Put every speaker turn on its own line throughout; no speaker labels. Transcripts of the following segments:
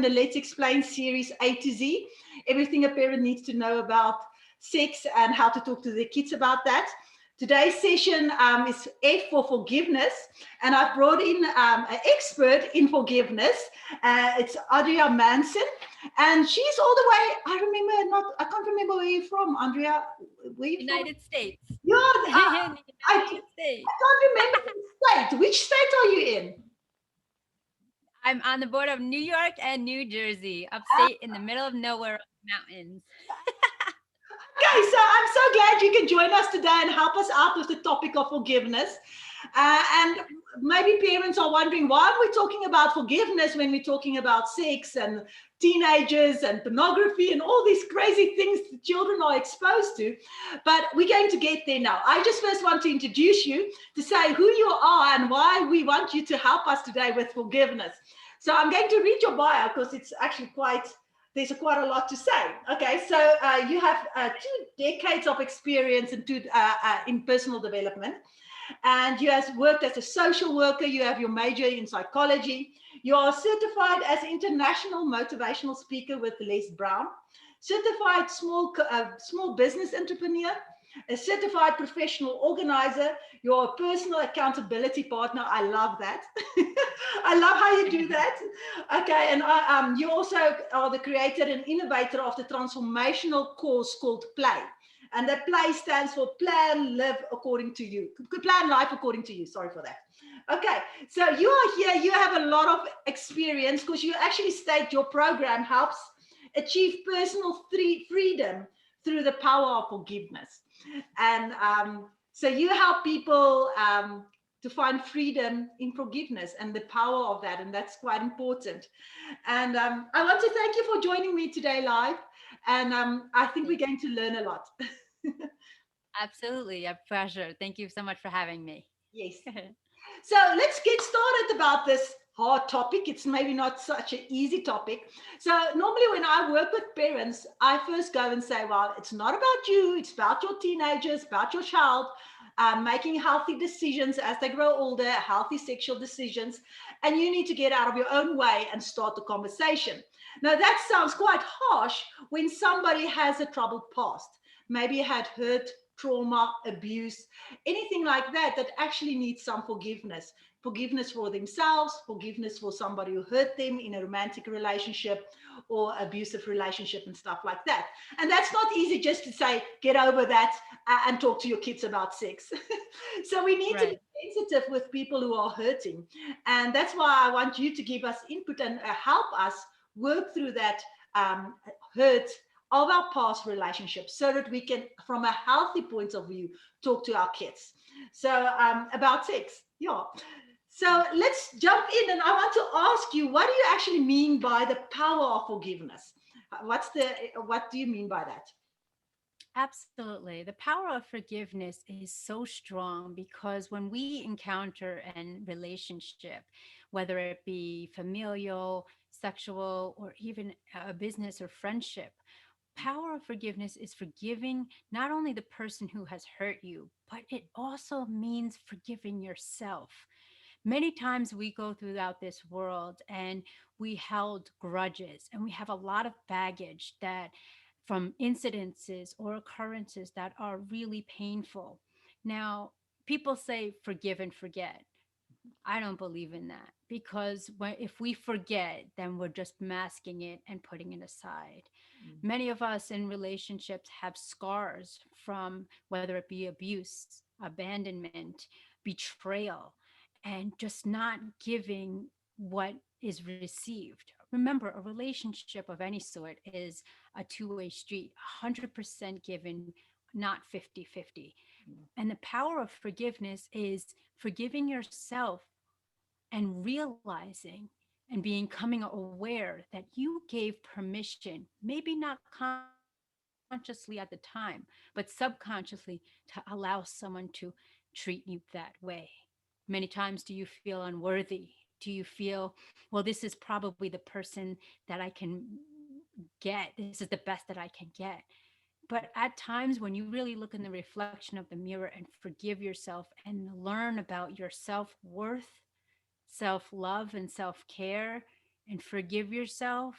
the Let's Explain series A to Z, everything a parent needs to know about sex and how to talk to their kids about that. Today's session is F for forgiveness, and I've brought in an expert in forgiveness. It's Andrea Mason, and she's all the way. I can't remember where you're from, Andrea. Where you from?
United States.
Yeah,
In the
I
United States.
can't remember the state. Which state are you in?
I'm on the border of New York and New Jersey, upstate in the middle of nowhere mountains.
Okay, so I'm so glad you can join us today and help us out with the topic of forgiveness. And maybe parents are wondering, why are we talking about forgiveness when we're talking about sex and teenagers and pornography and all these crazy things that children are exposed to? But we're going to get there now. I just first want to introduce you, to say who you are and why we want you to help us today with forgiveness. So I'm going to read your bio because it's actually there's quite a lot to say. Okay, so you have 2 decades of experience in personal development, and you have worked as a social worker. You have your major in psychology. You are certified as an international motivational speaker with Les Brown, certified small business entrepreneur, a certified professional organizer. You're a personal accountability partner. I love that. I love how you do that. Okay, and you also are the creator and innovator of the transformational course called Play. And that Play stands for Plan Live According to You. Plan Life According to You. Sorry for that. Okay, so you are here. You have a lot of experience because you actually state your program helps achieve personal freedom through the power of forgiveness. And so you help people to find freedom in forgiveness and the power of that. And that's quite important. And I want to thank you for joining me today live. And I think we're going to learn a lot.
Absolutely, a pleasure. Thank you so much for having me.
Yes. So let's get started about this hard topic. It's maybe not such an easy topic. So normally when I work with parents, I first go and say, well, it's not about you. It's about your teenagers, about your child, making healthy decisions as they grow older, healthy sexual decisions. And you need to get out of your own way and start the conversation. Now, that sounds quite harsh when somebody has a troubled past, maybe had hurt, trauma, abuse, anything like that, that actually needs some forgiveness. Forgiveness for themselves, forgiveness for somebody who hurt them in a romantic relationship or abusive relationship and stuff like that. And that's not easy just to say, get over that and talk to your kids about sex. So we need to be sensitive with people who are hurting. And that's why I want you to give us input and help us work through that hurt of our past relationships so that we can, from a healthy point of view, talk to our kids. So about sex, yeah. So let's jump in, and I want to ask you, what do you actually mean by the power of forgiveness? What do you mean by that?
Absolutely. The power of forgiveness is so strong because when we encounter a relationship, whether it be familial, sexual, or even a business or friendship, power of forgiveness is forgiving not only the person who has hurt you, but it also means forgiving yourself. Many times we go throughout this world and we held grudges and we have a lot of baggage that from incidences or occurrences that are really painful. Now, people say forgive and forget. I don't believe in that because if we forget, then we're just masking it and putting it aside. Many of us in relationships have scars from whether it be abuse, abandonment, betrayal, and just not giving what is received. Remember, a relationship of any sort is a two-way street, 100% given, not 50-50. And the power of forgiveness is forgiving yourself and realizing and becoming aware that you gave permission, maybe not consciously at the time, but subconsciously to allow someone to treat you that way. Many times, do you feel unworthy? Do you feel, well, this is probably the person that I can get? This is the best that I can get. But at times, when you really look in the reflection of the mirror and forgive yourself and learn about your self worth, self love, and self care, and forgive yourself,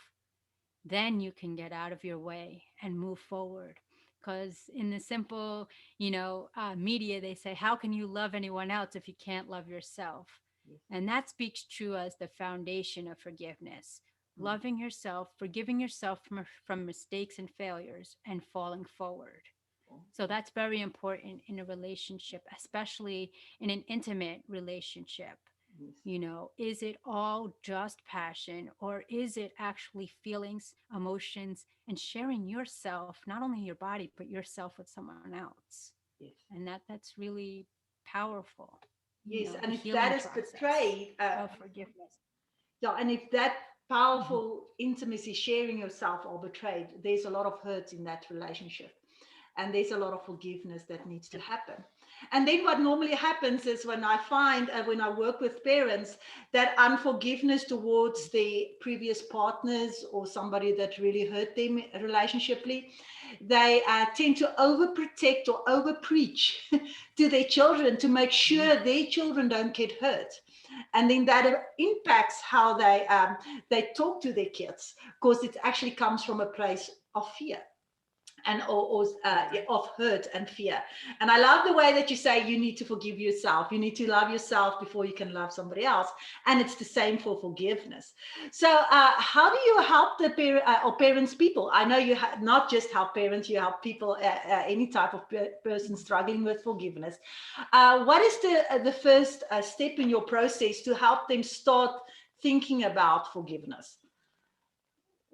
then you can get out of your way and move forward. Because in the simple, media, they say, how can you love anyone else if you can't love yourself?
Yes.
And that speaks true as the foundation of forgiveness.
Mm.
Loving yourself, forgiving yourself from mistakes and failures, and falling forward. So
Okay.
that's very important in a relationship, especially in an intimate relationship.
Yes.
Is it all just passion, or is it actually feelings, emotions, and sharing yourself, not only your body, but yourself with someone else?
Yes.
And that's really powerful,
Yes.
the
And if
healing
that is
process
betrayed,
of forgiveness.
yeah, and if that
Mhm.
powerful intimacy, sharing yourself, are betrayed, there's a lot of hurt in that relationship. And there's a lot of forgiveness that needs to happen. And then what normally happens is, when I find, when I work with parents, that unforgiveness towards the previous partners or somebody that really hurt them relationshiply, they tend to overprotect or overpreach to their children to make sure their children don't get hurt. And then that impacts how they talk to their kids, because it actually comes from a place of fear, and of hurt and fear. And I love the way that you say you need to forgive yourself. You need to love yourself before you can love somebody else. And it's the same for forgiveness. So how do you help the or parents people? I know you not just help parents, you help people, any type of person struggling with forgiveness. What is the first step in your process to help them start thinking about forgiveness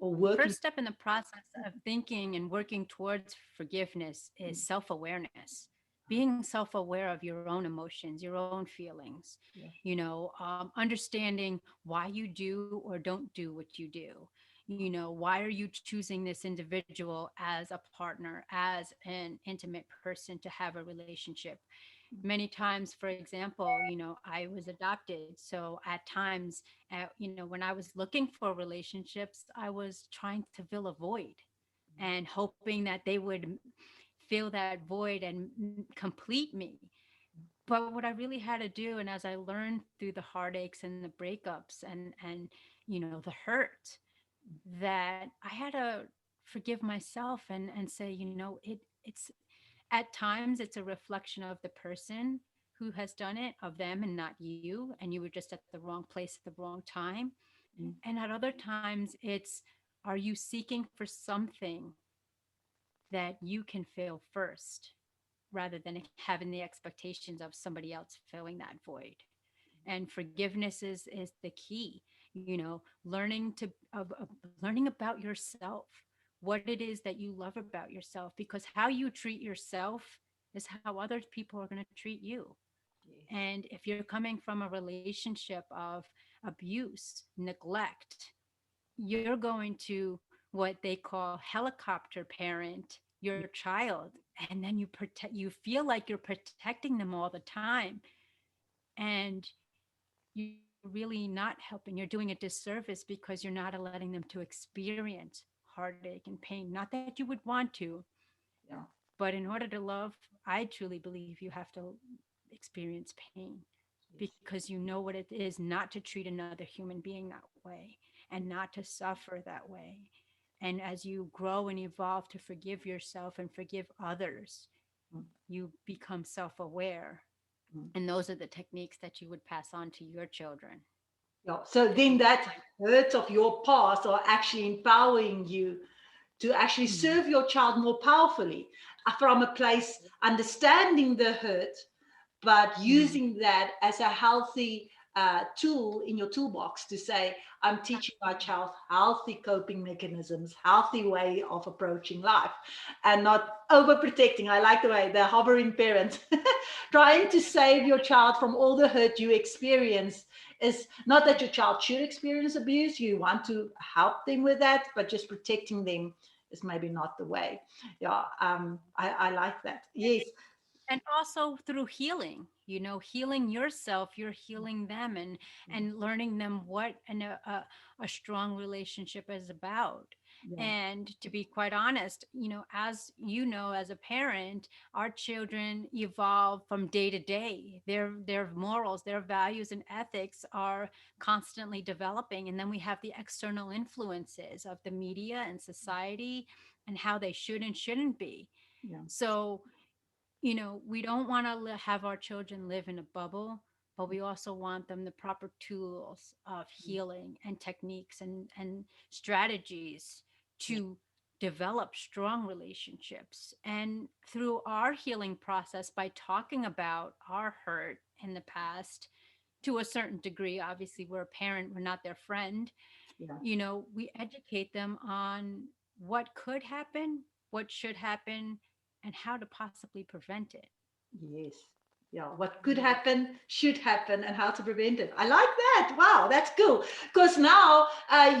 or
The
working?
first step in the process of thinking and working towards forgiveness is self awareness, being self aware of your own emotions, your own feelings,
Yeah.
understanding why you do or don't do what you do. Why are you choosing this individual as a partner, as an intimate person to have a relationship? Many times, for example, I was adopted, so at times, when I was looking for relationships, I was trying to fill a void and hoping that they would fill that void and complete me. But what I really had to do, and as I learned through the heartaches and the breakups and the hurt, that I had to forgive myself and say, it's at times it's a reflection of the person who has done it, of them and not you, and you were just at the wrong place at the wrong time.
Mm.
And at other times it's, are you seeking for something that you can fill first, rather than having the expectations of somebody else filling that void? And forgiveness is the key. Learning learning about yourself, what it is that you love about yourself, because how you treat yourself is how other people are going to treat you.
Yes.
And if you're coming from a relationship of abuse, neglect, you're going to what they call helicopter parent your child, and then you feel like you're protecting them all the time, and you're really not helping. You're doing a disservice because you're not letting them to experience heartache and pain. Not that you would want to,
Yeah.
but in order to love, I truly believe you have to experience pain,
Yes.
because you know what it is not to treat another human being that way and not to suffer that way. And as you grow and evolve to forgive yourself and forgive others,
Mm.
you become self aware.
Mm.
And those are the techniques that you would pass on to your children
Yeah. So
to
then
forgive.
that hurts of your past are actually empowering you to actually
Mhm.
serve your child more powerfully, from a place understanding the hurt, but
Mhm.
using that as a healthy tool in your toolbox to say, I'm teaching my
Absolutely.
child healthy coping mechanisms, healthy way of approaching life, and not overprotecting. I like the way the hovering parent, trying to save your child from all the hurt you experience. Is not that your child should experience abuse. You want to help them with that, but just protecting them is maybe not the way. Yeah, I like that. Yes.
And also through healing, healing yourself, you're healing them, and learning them what a strong relationship is about.
Yeah.
And to be quite honest, as as a parent, our children evolve from day to day. Their morals, their values and ethics are constantly developing, and then we have the external influences of the media and society, and how they should and shouldn't be.
Yeah.
So we don't want to have our children live in a bubble, but we also want them the proper tools of healing and techniques and strategies to develop strong relationships. And through our healing process, by talking about our hurt in the past to a certain degree, obviously, we're a parent, we're not their friend,
Yeah.
we educate them on what could happen, what should happen, and how to possibly prevent it.
Yes. Yeah. What could happen, should happen, and how to prevent it. I like that. Wow, that's cool. Because now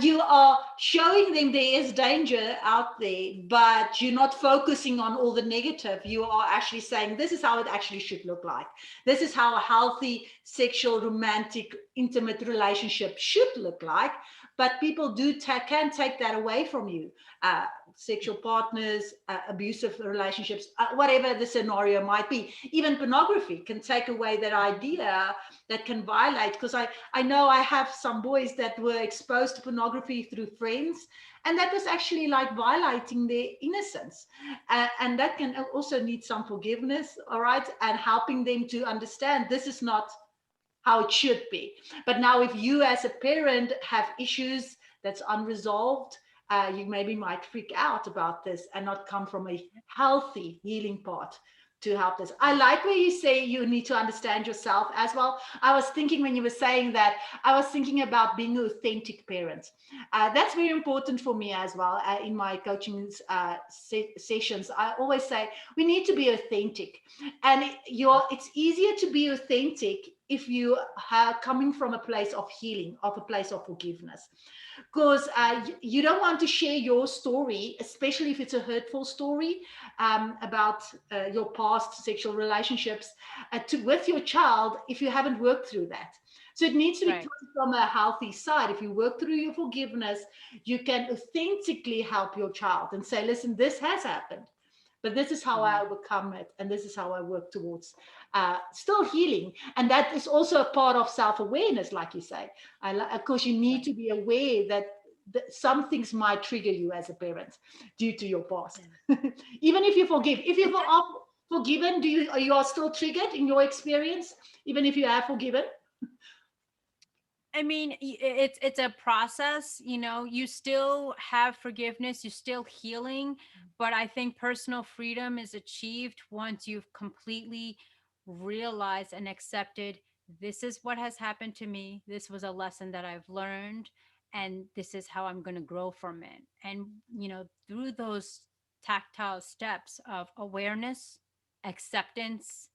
you are showing them there is danger out there, but you're not focusing on all the negative. You are actually saying this is how it actually should look like. This is how a healthy sexual, romantic, intimate relationship should look like. But people can take that away from you. Uh, Sexual partners, abusive relationships, whatever the scenario might be. Even pornography can take away that idea, that can violate. Because I know I have some boys that were exposed to pornography through friends, and that was actually like violating their innocence. And that can also need some forgiveness, all right, and helping them to understand this is not how it should be. But now, if you as a parent have issues that's unresolved, you maybe might freak out about this and not come from a healthy healing part to help this. I like where you say you need to understand yourself as well. I was thinking when you were saying that, I was thinking about being an authentic parent. That's very important for me as well. In my coaching sessions, I always say we need to be authentic, and it's easier to be authentic if you are coming from a place of healing, of a place of forgiveness, because you don't want to share your story, especially if it's a hurtful story, about your past sexual relationships, with your child, if you haven't worked through that. So it needs to be
Right.
told from a healthy side. If you work through your forgiveness, you can authentically help your child and say, listen, this has happened, but this is how I overcome it, and this is how I work towards still healing. And that is also a part of self-awareness, like you say. Of course, you need to be aware that some things might trigger you as a parent due to your past. Even if you forgive, if you are forgiven, you are still triggered in your experience, even if you have forgiven?
I mean, it's a process, you still have forgiveness, you're still healing, but I think personal freedom is achieved once you've completely realized and accepted this is what has happened to me. This was a lesson that I've learned, and this is how I'm going to grow from it. And, through those tactile steps of awareness, acceptance,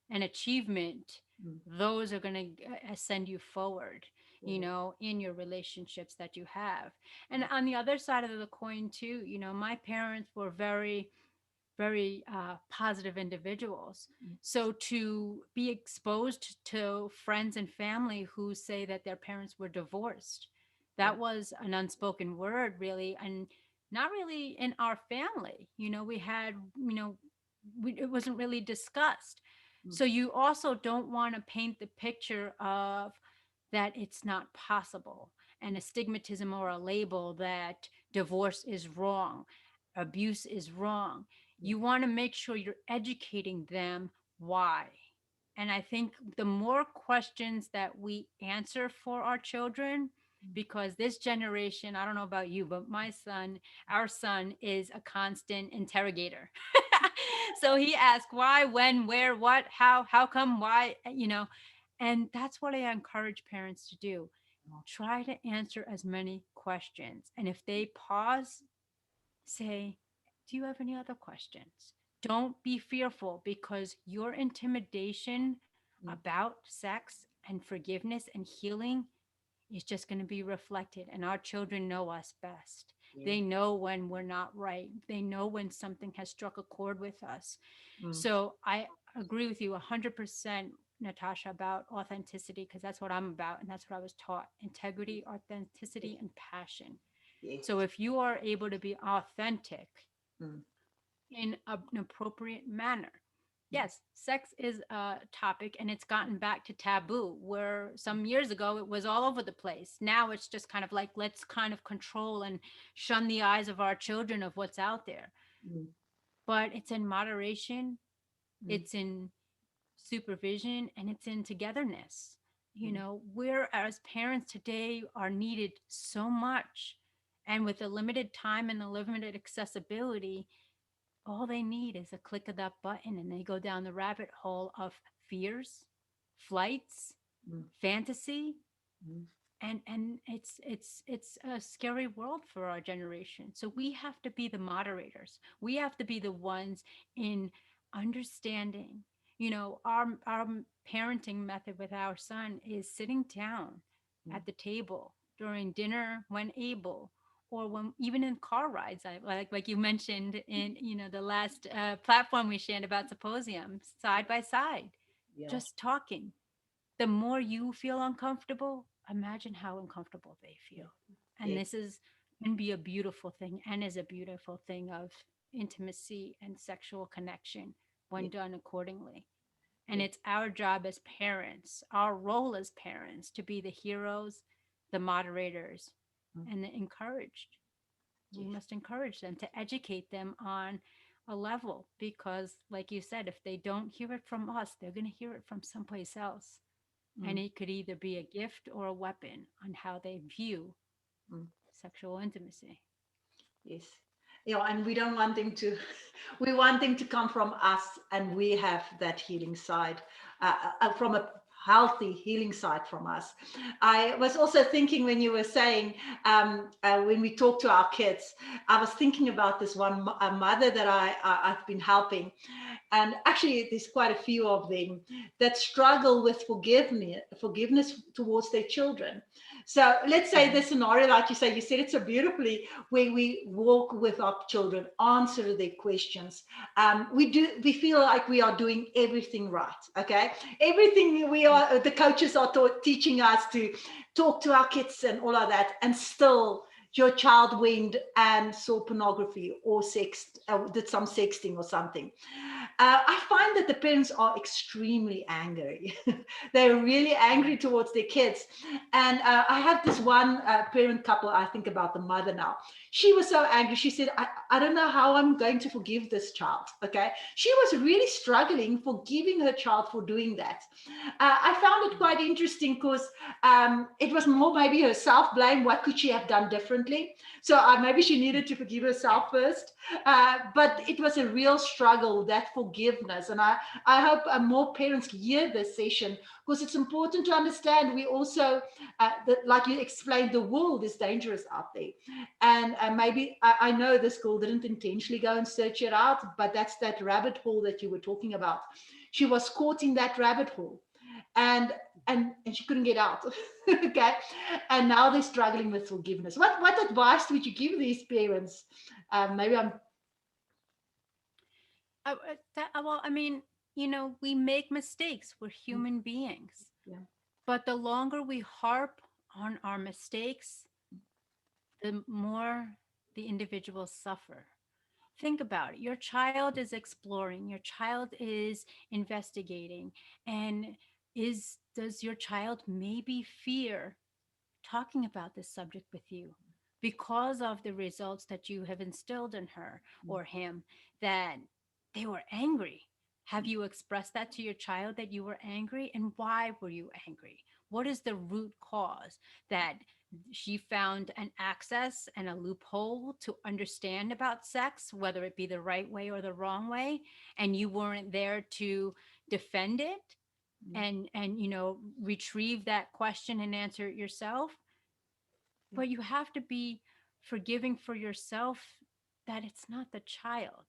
and achievement,
Mm.
those are going to send you forward,
Yeah.
in your relationships that you have. And on the other side of the coin too, my parents were very, very positive individuals. So to be exposed to friends and family who say that their parents were divorced,
Yeah.
that was an unspoken word, really, and not really in our family. We had, it wasn't really discussed.
Mm.
So you also don't want to paint the picture of that it's not possible, and a stigmatism or a label that divorce is wrong, abuse is wrong.
Yeah.
You want to make sure you're educating them why. And I think the more questions that we answer for our children, because this generation, I don't know about you, but our son is a constant interrogator. So he asks why, when, where, what, how come, why, and that's what I encourage parents to do. Try to answer as many questions. And if they pause, say, do you have any other questions? Don't be fearful, because your intimidation
Mm.
about sex and forgiveness and healing is just going to be reflected. And our children know us best.
Yeah.
They know when we're not right. They know when something has struck a chord with us.
Mm.
So agree with you 100%, Natasha, about authenticity, because that's what I'm about. And that's what I was taught: integrity,
Yes.
authenticity, and passion.
Yes.
So if you are able to be authentic
Mm,
in an appropriate manner,
mm,
yes, sex is a topic and it's gotten back to taboo, where some years ago it was all over the place. Now it's just kind of like, let's kind of control and shun the eyes of our children of what's out there.
mm,
But it's in moderation,
mm,
it's in supervision, and it's in togetherness. You
mm,
know, we're as parents today are needed so much. And with the limited time and the limited accessibility, all they need is a click of that button and they go down the rabbit hole of fears, flights,
mm,
fantasy,
mm,
and it's a scary world for our generation. So we have to be the moderators. We have to be the ones in understanding. You know, our parenting method with our son is sitting down
mm.
at the table during dinner when able, or when even in car rides. I like you mentioned in, you know, the last platform we shared about symposium, side by side,
Yeah.
just talking. The more you feel uncomfortable, imagine how uncomfortable they
Yeah.
feel. And
Yes.
this is can be a beautiful thing, and is a beautiful thing of intimacy and sexual connection when
Yes.
done accordingly. And
Yes.
it's our job as parents, our role as parents, to be the heroes, the moderators,
Mm,
and the encouraged. We
yes.
must encourage them to educate them on a level, because, like you said, if they don't hear it from us, they're going to hear it from someplace else. And
Mm,
it could either be a gift or a weapon on how they view
mm.
sexual intimacy.
Yes. Yeah, and we don't want them to, we want them to come from us, and we have that healing side, from a healthy healing side from us. I was also thinking when you were saying, when we talk to our kids, I was thinking about this one mother that I've been helping. And actually, there's quite a few of them that struggle with forgiveness towards their children. So let's say the
Mhm.
scenario, like you said it so beautifully, where we walk with our children, answer their questions. We feel like we are doing everything right. Okay, everything we are, the coaches are teaching us to talk to our kids and all of that, and still your child went and saw pornography or did some sexting or something. I find that the parents are extremely angry. They're really angry towards their kids. And I have this one parent couple, I think about the mother now. She was so angry. She said, I don't know how I'm going to forgive this child. Okay. She was really struggling forgiving her child for doing that. I found it quite interesting because it was more maybe her self blame. What could she have done differently? So maybe she needed to forgive herself first. But it was a real struggle, that forgiveness. And I hope more parents hear this session, because it's important to understand we also, like you explained, the world is dangerous out there. And maybe I know this girl didn't intentionally go and search it out, but that's that rabbit hole that you were talking about. She was caught in that rabbit hole, and and she couldn't get out. Okay, and now they're struggling with forgiveness. What advice would you give these parents? Maybe I'm.
Well, I mean, you know, we make mistakes. We're
Mm,
human beings.
yeah.
But the longer we harp on our mistakes, the more the individuals suffer. Think about it. Your child is exploring, your child is investigating, and does your child maybe fear talking about this subject with you because of the results that you have instilled in her
Mm,
or him, that they were angry? Have you expressed that to your child, that you were angry, and why were you angry? What is the root cause? That she found an access and a loophole to understand about sex, whether it be the right way or the wrong way, and you weren't there to defend it
mm,
and you know, retrieve that question and answer it yourself.
yeah.
But you have to be forgiving for yourself, that it's not the child.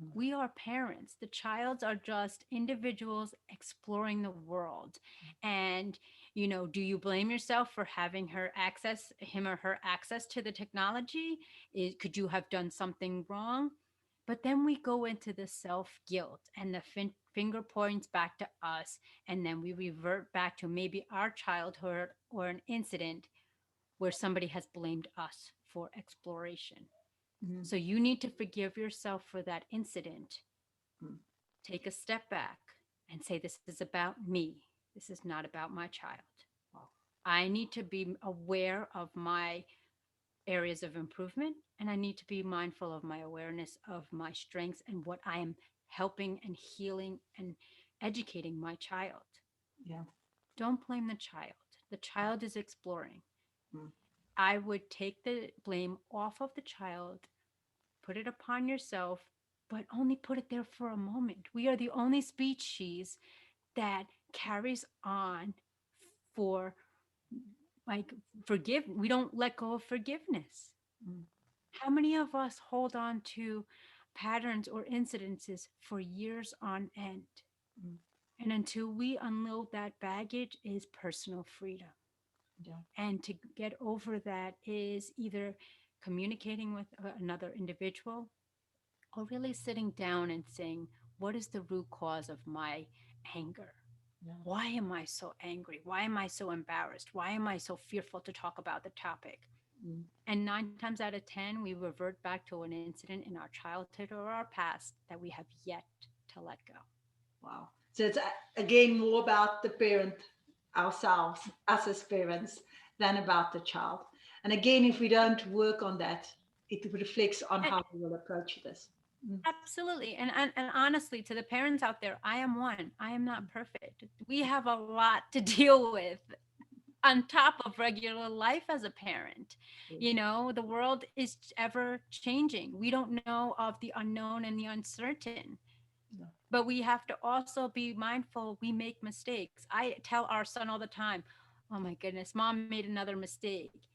Mm,
We are parents. The childs are just individuals exploring the world. And, you know, do you blame yourself for having him or her access to the technology? Could you have done something wrong? But then we go into the self guilt and the finger points back to us. And then we revert back to maybe our childhood or an incident where somebody has blamed us for exploration.
Mm,
So you need to forgive yourself for that incident.
mm.
Take a step back and say, this is about me. This is not about my child.
Wow.
I need to be aware of my areas of improvement, and I need to be mindful of my awareness of my strengths and what I am helping and healing and educating my child.
Yeah.
Don't blame the child. The child is exploring.
Mm,
I would take the blame off of the child, put it upon yourself, but only put it there for a moment. We are the only species that carries on for like forgive. We don't let go of forgiveness.
mm,
How many of us hold on to patterns or incidences for years on end?
mm.
And until we unload that baggage is personal freedom.
Yeah.
And to get over that is either communicating with another individual or really sitting down and saying, what is the root cause of my anger?
Yeah.
Why am I so angry? Why am I so embarrassed? Why am I so fearful to talk about the topic?
Mm.
And 9 times out of 10, we revert back to an incident in our childhood or our past that we have yet to let go.
Wow. So it's again more about the parent ourselves, us as parents, than about the child. And again, if we don't work on that, it reflects on
And
how we will approach this. Mm,
absolutely. And honestly, to the parents out there, I am one. I am not perfect. We have a lot to deal with on top of regular life as a parent.
yes.
You know, the world is ever changing. We don't know of the unknown and the uncertain.
Yeah.
But we have to also be mindful we make mistakes. I tell our son all the time, "Oh my goodness, mom made another mistake."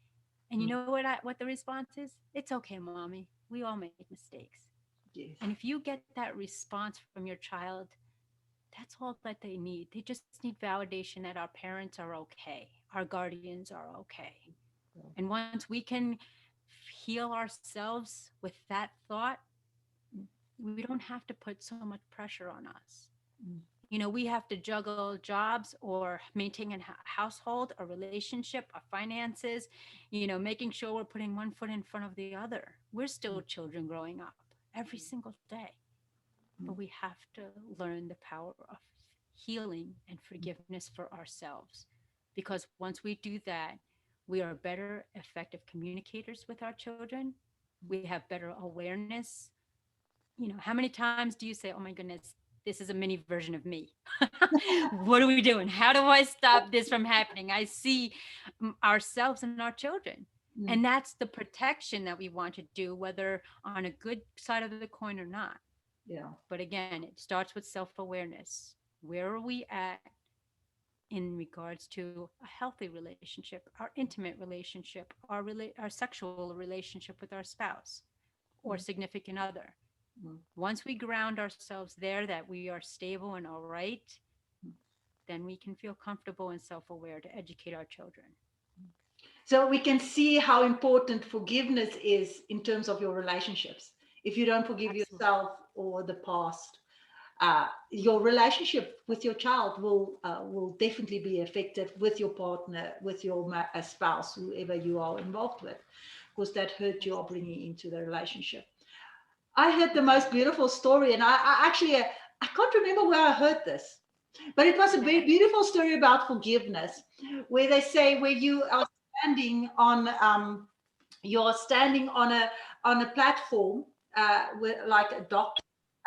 And you
Mm,
know what the response is? "It's okay, mommy. We all make mistakes."
yes.
And if you get that response from your child, that's all that they need. They just need validation that our parents are okay, our guardians are okay.
Yeah.
And once we can heal ourselves with that thought,
Mm,
we don't have to put so much pressure on us.
mm,
You know, we have to juggle jobs or maintain a household, a relationship, our finances, you know, making sure we're putting one foot in front of the other. We're still
mm,
children growing up every single day, but
mm,
we have to learn the power of healing and
mm,
forgiveness for ourselves. Because once we do that, we are better, effective communicators with our children. We have better awareness. You know, how many times do you say, oh my goodness, this is a mini version of me? What are we doing? How do I stop this from happening? I see ourselves and our children. And
mm.
that's the protection that we want to do, whether on a good side of the coin or not.
Yeah.
But again, it starts with self awareness. Where are we at in regards to a healthy relationship, our intimate relationship, our sexual relationship with our spouse or
Mm,
significant other?
mm,
Once we ground ourselves there, that we are stable and all right,
mm.
then we can feel comfortable and self aware to educate our children.
So we can see how important forgiveness is in terms of your relationships. If you don't forgive
Absolutely.
yourself or the past, your relationship with your child will definitely be affected with your partner, with your spouse, whoever you are involved with, because that hurt you are bringing into the relationship. I heard the most beautiful story, and I actually I can't remember where I heard this, but it was a very beautiful story about forgiveness, where they say where you are standing on you're standing on a platform with like a dock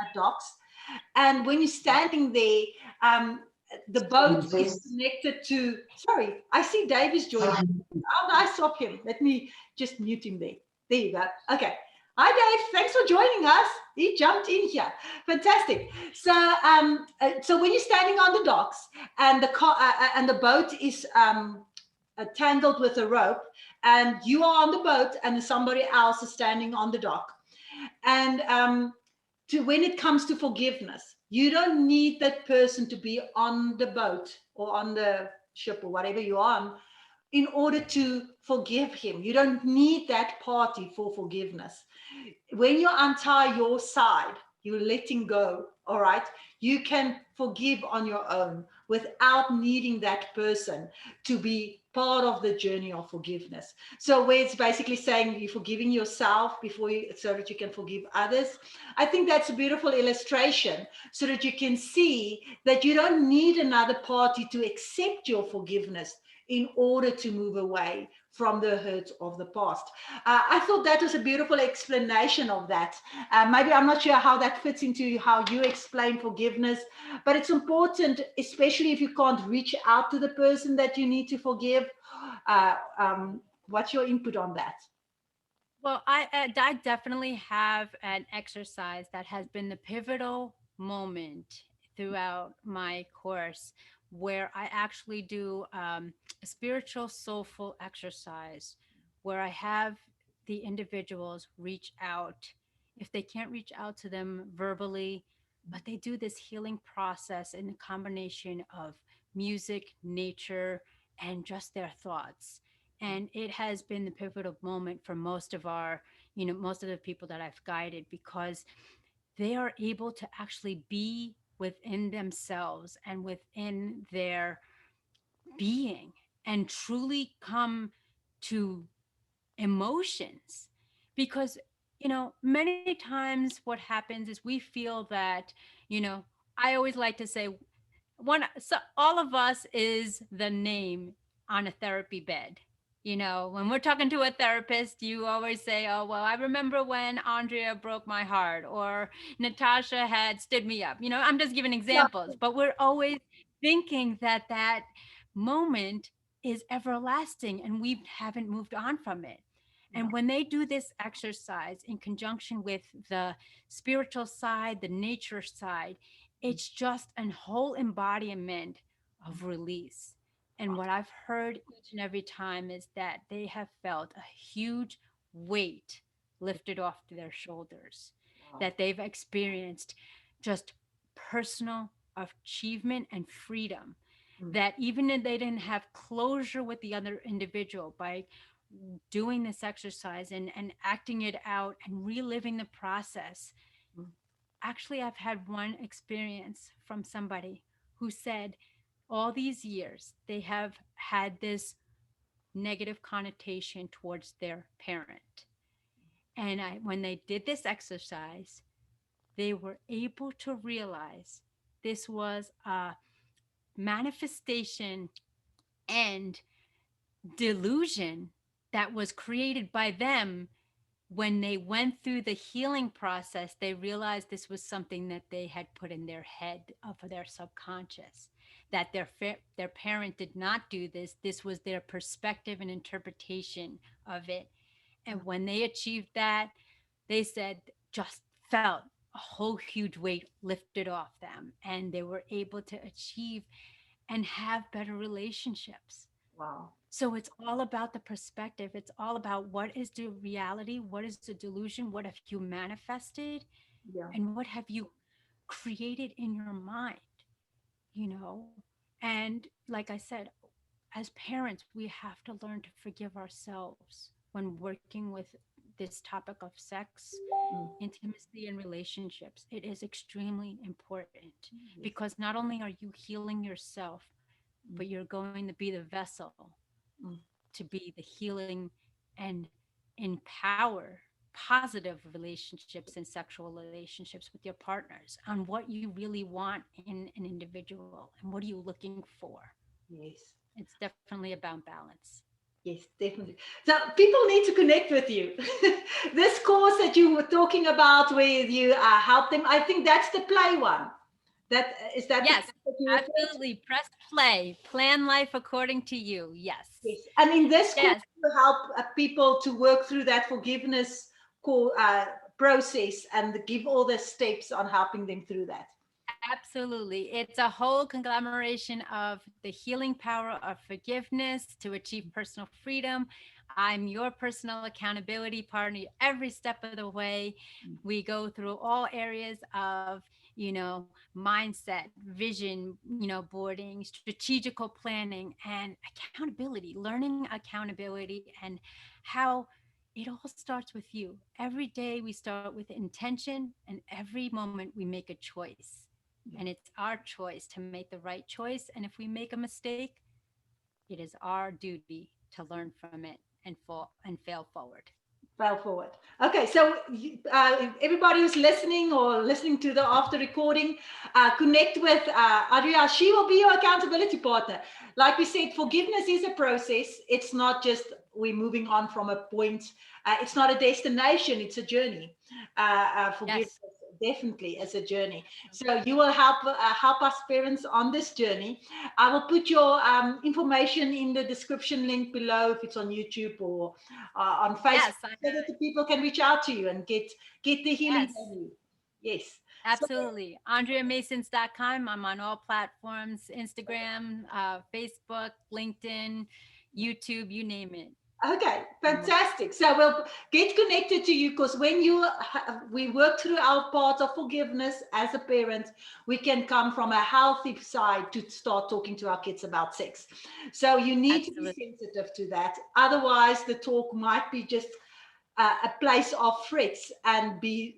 at docks, and when you're standing there, um, the boat is connected to. Sorry, I see Dave is joining. How do I stop him? Let me just mute him there. There you go. Okay. Hi, Dave. Thanks for joining us. He jumped in here. Fantastic. So when you're standing on the docks and the car and the boat is tangled with a rope, and you are on the boat, and somebody else is standing on the dock, and to when it comes to forgiveness, you don't need that person to be on the boat or on the ship or whatever you're on in order to forgive him. You don't need that party for forgiveness. When you untie your side, you're letting go, all right? You can forgive on your own without needing that person to be part of the journey of forgiveness. So where it's basically saying you're forgiving yourself before you, so that you can forgive others. I think that's a beautiful illustration so that you can see that you don't need another party to accept your forgiveness in order to move away from the hurt of the past. I thought that was a beautiful explanation of that. Maybe I'm not sure how that fits into how you explain forgiveness, but it's important, especially if you can't reach out to the person that you need to forgive. What's your input on that?
Well, I definitely have an exercise that has been the pivotal moment throughout my course where I actually do a spiritual, soulful exercise where I have the individuals reach out. If they can't reach out to them verbally, but they do this healing process in a combination of music, nature, and just their thoughts. And it has been the pivotal moment for most of our, most of the people that I've guided, because they are able to actually be within themselves and within their being and truly come to emotions. Because many times what happens is we feel that, you know I always like to say, all of us is the name on a therapy bed. When we're talking to a therapist, you always say, "Oh, well, I remember when Andrea broke my heart, or Natasha had stood me up." I'm just giving examples, but we're always thinking that that moment is everlasting and we haven't moved on from it.
Yeah.
And when they do this exercise in conjunction with the spiritual side, the nature side, it's just a whole embodiment of release. And what I've heard each and every time is that they have felt a huge weight lifted off their shoulders,
Wow.
that they've experienced just personal achievement and freedom,
Mm,
that even if they didn't have closure with the other individual, by doing this exercise and acting it out and reliving the process.
mm,
Actually, I've had one experience from somebody who said all these years they have had this negative connotation towards their parent. And when they did this exercise, they were able to realize this was a manifestation and delusion that was created by them. When they went through the healing process, they realized this was something that they had put in their head of their subconscious, that their parent did not do this. This was their perspective and interpretation of it. And when they achieved that, they said just felt a whole huge weight lifted off them, and they were able to achieve and have better relationships.
wow.
So it's all about the perspective. It's all about what is the reality, what is the delusion, what have you manifested,
Yeah.
and what have you created in your mind, you know? And like I said, as parents, we have to learn to forgive ourselves when working with this topic of sex,
Mm,
intimacy, and relationships. It is extremely important
yes.
because not only are you healing yourself,
Mm,
but you're going to be the vessel
mm,
to be the healing and empower positive relationships and sexual relationships with your partners on what you really want in an individual and what are you looking for.
yes.
It's definitely about balance.
Yes, definitely. So people need to connect with you. This course that you were talking about, where you help them, I think that's the play one. That is that the
Yes,
course that you refer to?
absolutely. Press play. Plan life according to you.
Yes.
Yes.
And in this course,
Yes.
you help people to work through that forgiveness process and give all the steps on helping them through that.
Absolutely. It's a whole conglomeration of the healing power of forgiveness to achieve personal freedom. I'm your personal accountability partner every step of the way.
Mm,
We go through all areas of, mindset, vision, boarding, strategical planning, and accountability, learning accountability, and how it all starts with you. Every day we start with intention, and every moment we make a choice. And it's our choice to make the right choice. And if we make a mistake, it is our duty to learn from it and fail forward.
Fell forward. Okay, so everybody who's listening or listening to the after recording, connect with Andrea. She will be your accountability partner. Like we said, forgiveness is a process. It's not just we're moving on from a point. It's not a destination. It's a journey. Forgiveness
Yes.
definitely is a journey. So you will help us parents on this journey. I will put your information in the description link below if it's on YouTube or on Facebook,
Yes, I
so
have
that the
it.
people can reach out to you and get the healing
Yes.
from you. Yes. So
Absolutely. AndreaMasons.com. I'm on all platforms: Instagram, Facebook, LinkedIn, YouTube, you name it.
okay,
I'm on.
fantastic. So we'll get connected to you because when we work through our part of forgiveness as a parent, we can come from a healthy side to start talking to our kids about sex. So you need to be
Absolutely.
sensitive to that. Otherwise, the talk might be just a place of threats and be,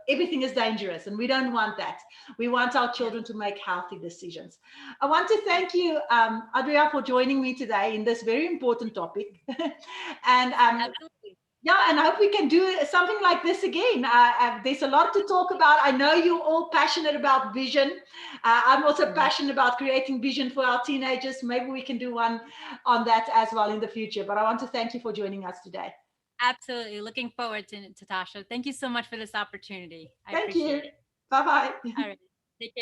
everything is dangerous, and we don't want that. We want our
Yes.
children to make healthy decisions. I want to thank you, Andrea, for joining me today in this very important topic. and
Absolutely.
yeah, and I hope we can do something like this again. There's a lot to talk about. I know you're all passionate about vision. I'm also
Mhm.
passionate about creating vision for our teenagers. Maybe we can do one on that as well in the future. But I want to thank you for joining us today.
Absolutely. Looking forward to Tasha. Thank you so much for this opportunity. I
Thank
appreciate
you.
it.
Bye bye.
All right. Take care.